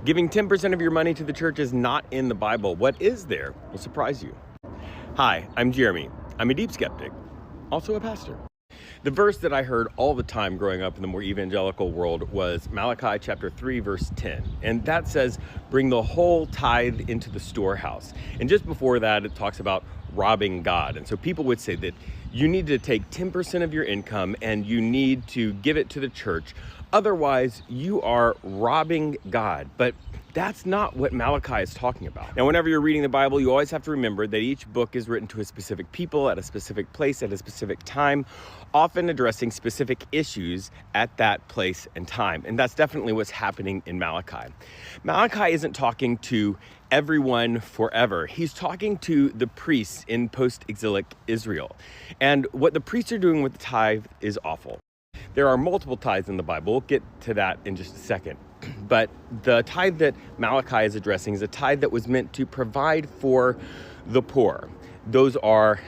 Giving 10% of your money to the church is not in the Bible. What is there will surprise you. Hi, I'm Jeremy. I'm a deep skeptic, also a pastor. The verse that I heard all the time growing up in the more evangelical world was Malachi chapter 3, verse 10. And that says, bring the whole tithe into the storehouse. And just before that, it talks about robbing God. And so people would say that you need to take 10% of your income and you need to give it to the church. Otherwise, you are robbing God. But that's not what Malachi is talking about. Now, whenever you're reading the Bible, you always have to remember that each book is written to a specific people at a specific place at a specific time, often addressing specific issues at that place and time. And that's definitely what's happening in Malachi. Malachi isn't talking to everyone forever. He's talking to the priests in post-exilic Israel. And what the priests are doing with the tithe is awful. There are multiple tithes in the Bible. We'll get to that in just a second. But the tithe that Malachi is addressing is a tithe that was meant to provide for the poor. Those are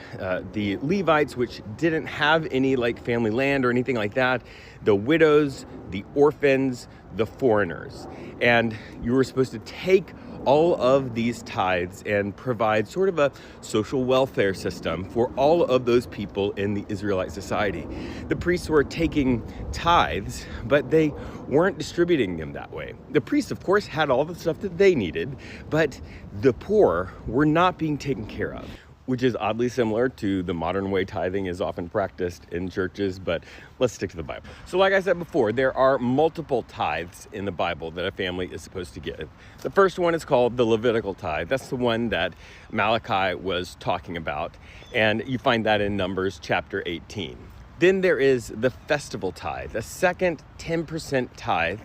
the Levites, which didn't have any like family land or anything like that, the widows, the orphans, the foreigners. And you were supposed to take all of these tithes and provide sort of a social welfare system for all of those people in the Israelite society. The priests were taking tithes, but they weren't distributing them that way. The priests, of course, had all the stuff that they needed, but the poor were not being taken care of, which is oddly similar to the modern way tithing is often practiced in churches, but let's stick to the Bible. So like I said before, there are multiple tithes in the Bible that a family is supposed to give. The first one is called the Levitical tithe. That's the one that Malachi was talking about, and you find that in Numbers chapter 18. Then there is the festival tithe, a second 10% tithe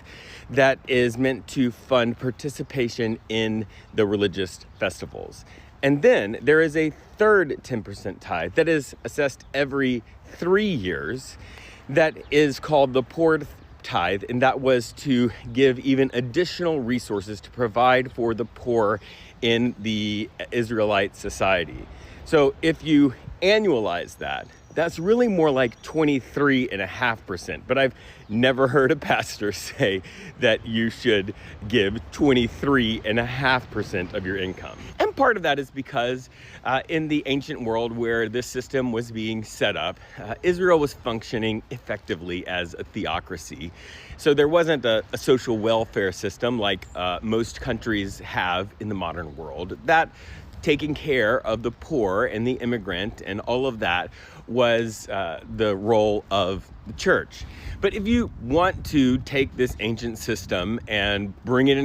that is meant to fund participation in the religious festivals. And then there is a third 10% tithe that is assessed every 3 years that is called the poor tithe, and that was to give even additional resources to provide for the poor in the Israelite society. So if you annualize that, that's really more like 23.5%. But I've never heard a pastor say that you should give 23.5% of your income. And part of that is because in the ancient world where this system was being set up, Israel was functioning effectively as a theocracy. So there wasn't a social welfare system like most countries have in the modern world. That taking care of the poor and the immigrant and all of that was the role of the church. But if you want to take this ancient system and bring it in